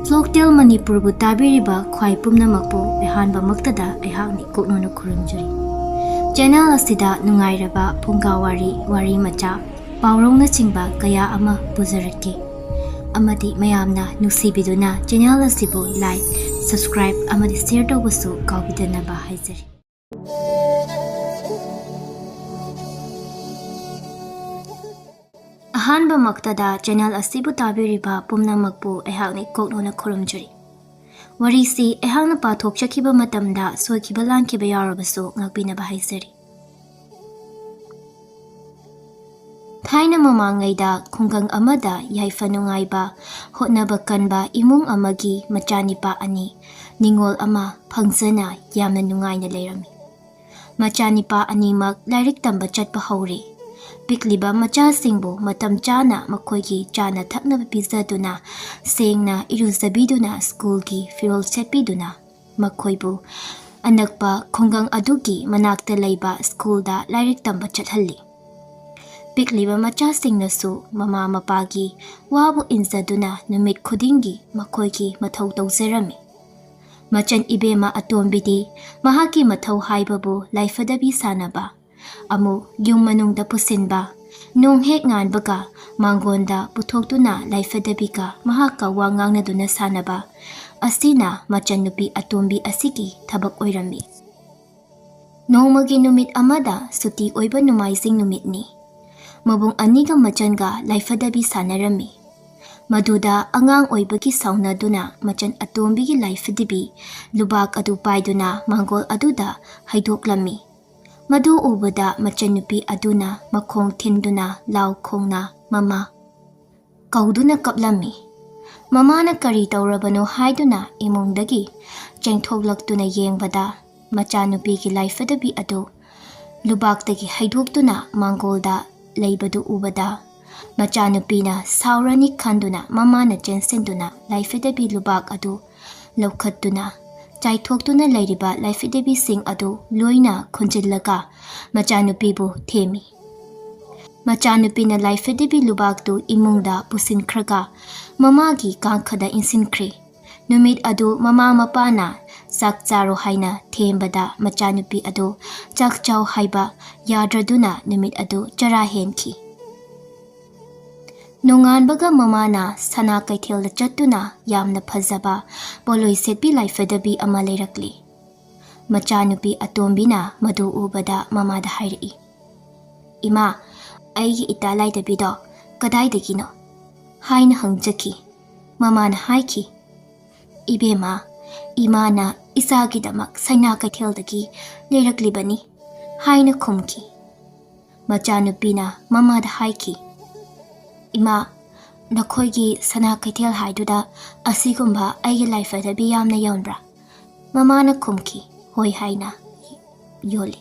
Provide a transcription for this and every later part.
FOLKTALE MANIPUR bu tabiriba khwai pumnamakpu ehanba maktada ehakni koknona khuramjari. Channel asida nungairaba phunga wari macha paurongna chingba kaya ama puzarake. Amadi mayamna nusibiduna channel asibu like, subscribe amadi share tawbasu kawbidanaba haizari. Ahanba maktada channel asibu tabiriba pumnamakpu ehakni koknona khuramjari. Warisi ehakna pathokchakiba matamda soikiba lankiba yarabasu ngakbinaba haizari. Thaina mamangaida khungang amada yaifa nungaiba hotnaba kanba imung amagi machanipa ani ningol ama phangzana yamna nungaina leirami. Machanipa animak lairik tamba chatpa hauri. Pikliba macha singbo matam chana makhoigi chana thaknaba pizaduna sengna iruzabiduna school ki firol setpiduna makhoibu anakpa khungang adugi manakta leiba school da lairik tamba chathalli. Pikliba macha singnasu mama mapagi wabu inzaduna numit khudingi makhoigi mathau tawzarami. Machan ibema atombidi mahaki mathau haibabu laifadabi sanaba. Amu yung manungda pusinba nung hek nganbaga mangonda puthokduna laifadabi ka mahaka wangang na duna sanaba asina machan nupi atombi asiki thabak oirami. Nongmagi numit amada suti oiba numaising numit ni. Mabung aniga machan ga laifadabi sanarami. Maduda angang oibagi sauna duna machan atombi gi laifadabi lubak adu paiduna mangol aduda haidoklami. Madu ubada machanupi aduna makhong thinduna lau khongna mama kauduna kaplami. Mama na kari taurabano haiduna imongdagi chengthoklaktuna yengbada machanupi gi laifadabi adu lubaktagi haidoktuna mangolda leibadu ubada machanupina saurani khanduna mama na chensenduna laifadabi lubak adu laukhattuna chaithokduna leiriba laifadabi sing adu loina khunjillaga machanupibu themi. Machanupina laifadabi lubaktu imungda pusinkhraga mamagi kangkhada insinkhre. Numit adu mama mapana sakcharo haina thembada machanupi adu chakchau haiba yadraduna numit adu chara henki. Nonganbaga mamana sana kaithel chatuna yamna phajaba poloi setpi laifadabi ama leirakli. Machanupi atombina madu ubada mamada hairi. Ima aigi italai dabido kadaidagino haina hangjaki mamana haiki. Ibema imana isagidamak saina kaithel leiraklibani haina khumki. Machanupina mamada haiki. Ima nakhoigi sana kaithel haiduda asigumba aigi laifadabi yamna yawnbra. Mamana khumki hoi haina yoli.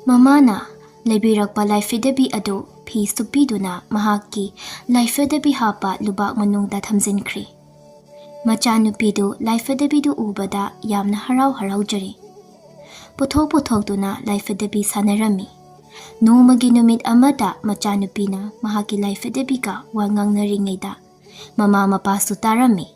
Mamana leibirakpa laifadabi adu phi supiduna mahaki laifadabi hapa lubak manungda thamjinkhri. Machanupidu laifadabidu ubada yamna harau jari. Puthokduna laifadabi sanarami. Nomagi numit amada machanupina mahaki laifadabi ka wangang naringaida mama mapasu tarami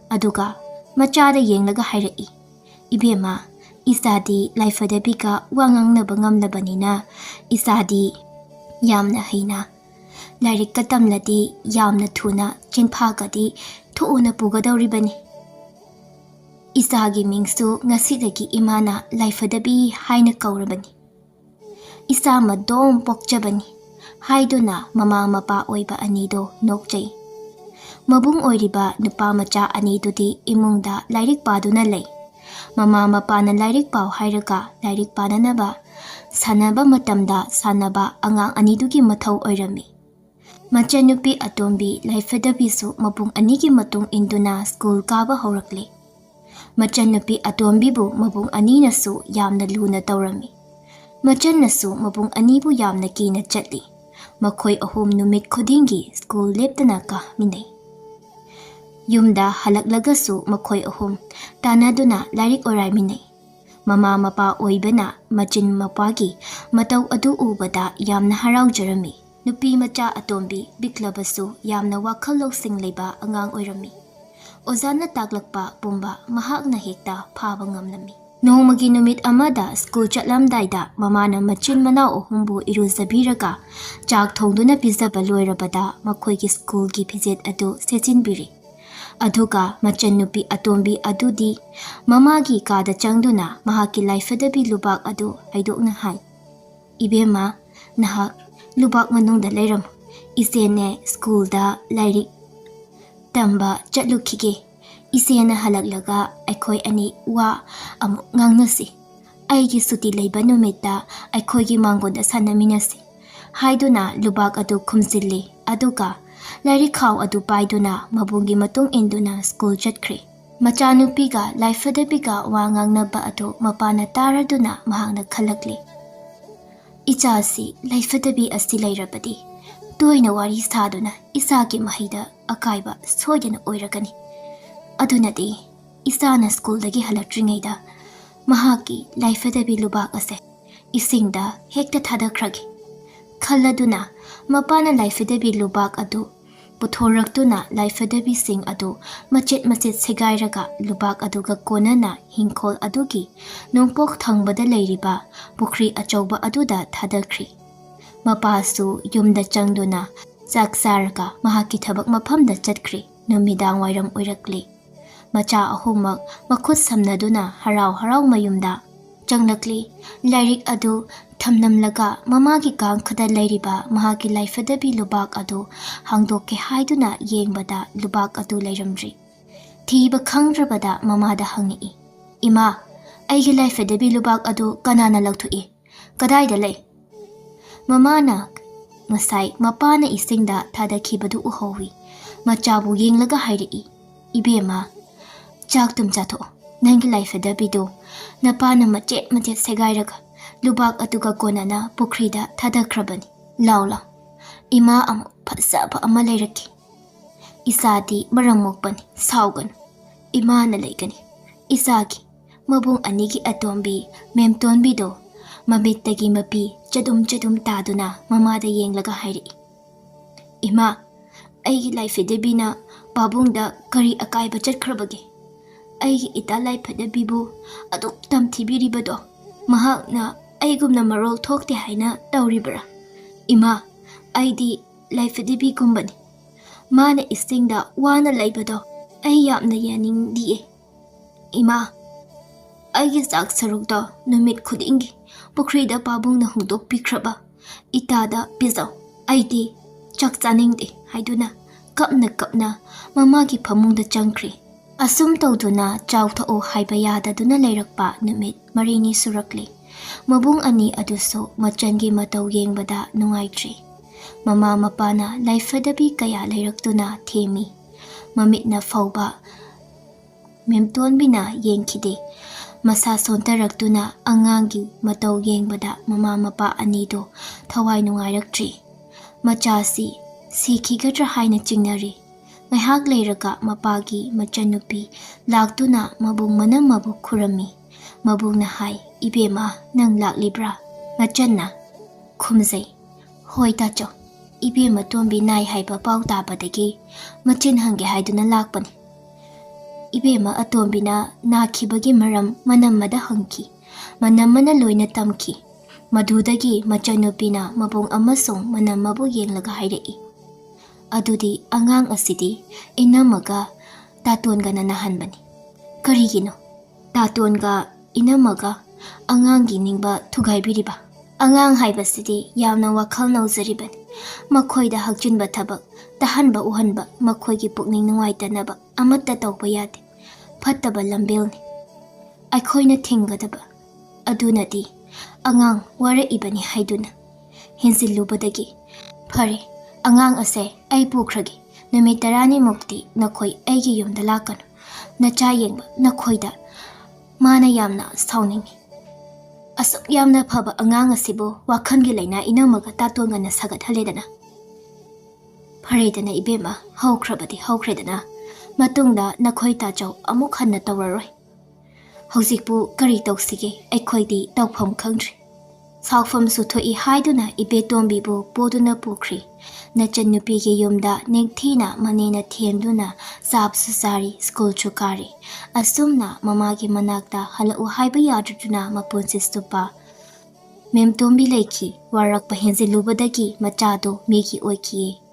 aduga machada yenglaga hairai. Ibema isadi laifadabi ka wangang nabangamnabanina isadi yamna haina lairik katamladi yamna thuna chinphagadi thuuna pugadawribani. Isagi mingsu ngasidagi imana laifadabi haina kaurabani. Isa madom pokchabani haiduna mama mapa oiba anido nokjai. Mabung oiriba nupa macha anidudi imungda lairik paduna lei. Mama mapa na lairik pau hairaga lairik pananaba sanaba matamda sanaba angang anidugi mathau oirami. Machanupi atombi laifadabisu mabung anigi matung induna school kaba haurakle. Machanupi atombibu mabung aninasu yamna luna taurami. Machannasu mabung anibu yamna kina chatli. Makhoi ahum numit khudingi school leptana ka minay. Yumda halaklagasu makhoi ahum tanaduna lairik orai minay. Mama mapa oibana machin mapagi mataw adu ubada yamna harau jarami. nupi macha atombi biklabasu yamna wakhal lawsing leiba angang oirami. Ozana taglakpa pumba mahakna hekta phaba ngamlami. Nongmagi numit amada school chatlamdaida mamana machin manao humbu iruzabiraga chak thongduna pizaba loirabada makhoigi school gi phizet adu sechinbiri. Aduga machan nupi atombi adudi mamagi kada changduna mahaki laifadabi lubak adu haidokna hai. Ibema nahak lubak manungda leiram isene school da lairik tamba chatlukige. Isena halaglaga aikhoi ani wa amuk ngangnasi. Aigi suti leiba numita aikoigi mangoda sanaminasi. Haiduna lubak adu kumzili aduga lairik khaw adu paiduna mabungi matung induna school chatkri. Machanupiga laifadabiga wa ngangnaba adu mapana taraduna mahangna khalakli. Ichasi laifadabi asi lairabadi toina wari saduna isagi mahida akaiba soyana oiragani. Adunadi isana school dagi halaktringaida mahaki laifadabi lubak ase isingda hekta thadakragi. Khalladuna mapana laifadabi lubak adu puthoraktuna laifadabi sing adu machet segairaga lubak aduga konana hingkhol adugi nongpok thangbada leiriba pukhri achauba aduda thadakri. Mapasu yumda changduna saksarga mahaki thabak maphamda chatkri numidang wairam oirakli. Macha ahumak makhut samnaduna harau mayumda changlakli lairik adu thamnamlaga mamagi kang khada lairiba mahaki laifadabi lubak adu hangdoke haiduna yengbada lubak adu lairamri. Thiba khangrabada mamada hangi. Ima aigi laifadabi lubak adu kanana lauthui kadaida lei. Mamana ngasai mapana isingda thadakhibadu uhowi machabu yenglaga hairi. Ibema chak tum chatho nangi laifadabi do napana machet segairaga lubak atuga konana pukrida thadakrabani. Laula ima am phasaba ama leiraki. Isadi maramokpani saugan imana leigani. Isagi mabung anigi atombi memtonbi do mamittagi mapi chadum taduna mamada yenglaga hairi. Ima aigi laifadabina babungda kari akaiba chatkrabagi. Aigi ita laifadabibu aduk tamthibiribado mahakna aigumna marol thokte haina tauribara. Ima aidi laifadabi gumbani. Mana istingda wana laibado ai yamna yaning die. Ima aigi sak sarukda numit khudingi pukrida babungna hungdok pikraba itada pizaw aidi chak chaningde haiduna kapna mamagi phamungda changkri. Asum tawduna chawthao haiba yadaduna leirakpa numit marini surakli. Mabung ani aduso machangi mataw yengbada nungaitri. Mama mapana laifadabi kaya leiraktuna themi. Mamitna fawba memtonbina yengkide. Masa sontarakduna angangi mataw yengbada mama mapa anido thawai nungairaktri. Machasi sikhigadra haina chingnari. Ngayhak leiraga mapagi machanupi laktuna mabung manam mabuk khurami. Mabung na hai ibema nang laklibra. Machanna khumzai hoi tacho ibema tombi nai haiba pau tabadagi machin hange haiduna lakpani. Ibema atombina nakhibagi maram manamada hangki. Manamana loina tamki. Madudagi machanupina mabung amasong manamabu yenglaga haidai. Adudi angang asidi inamaga tatonga na nahanbani. Karigino tatonga inamaga angangi ningba thugaibiriba. Angang haibasidi yamna wakhal nauzaribani. Makhoida hakjinba thabak tahanba uhanba makhoigi pukning nungaitanaba amatta tawba yade. Fattaba lambilni. Aikhoina thingadaba. Adunadi angang wara ibani haiduna. Hinzilubadagi phare angang ase ai pukhragi numit 10 mukti nakhoi aigi yumda lakanu. Nacha yengba nakhoida mana yamna sauningi. Asuk yamna phaba angang asibu wakhangi laina inamaga tatonga na sagat haledana. Pharedana ibema haukrabadi haukredana. Matungda nakhoi tachaw amuk hanna tawraroi. Hojikpu kari tawsige aikhoidi tawpham khangdri. ꯁꯥꯎꯐꯝꯁꯨ ꯊꯣꯛꯏ ꯍꯥꯏꯗꯨꯅ ꯏꯕꯦꯇꯣꯝꯕꯤꯕꯨ ꯄꯨꯗꯨꯅ ꯄꯨꯈ꯭ꯔꯤ꯫ ꯅꯆꯟꯅꯨꯄꯤꯒꯤ ꯌꯨꯝꯗ ꯅꯤꯡꯊꯤꯅ ꯃꯅꯦꯅ ꯊꯦꯝꯗꯨꯅ ꯆꯥꯕꯁꯨ ꯆꯥꯔꯤ, ꯁ꯭ꯀꯨꯜꯁꯨ ꯀꯥꯔꯤ꯫ ꯑꯁꯨꯝꯅ ꯃꯃꯥꯒꯤ ꯃꯅꯥꯛꯇ ꯍꯜꯂꯛꯎ ꯍꯥꯏꯕ ꯌꯥꯗ꯭ꯔꯗꯨꯅ ꯃꯄꯨꯟꯁꯤ ꯆꯨꯞꯄ ꯃꯦꯝꯇꯣꯝꯕꯤ ꯂꯩꯈꯤ꯫ ꯋꯥꯔꯛꯄ ꯍꯦꯟꯖꯤꯜꯂꯨꯕꯗꯒꯤ ꯃꯆꯥꯗꯣ ꯃꯤꯒꯤ ꯑꯣꯏꯈꯤꯌꯦ꯫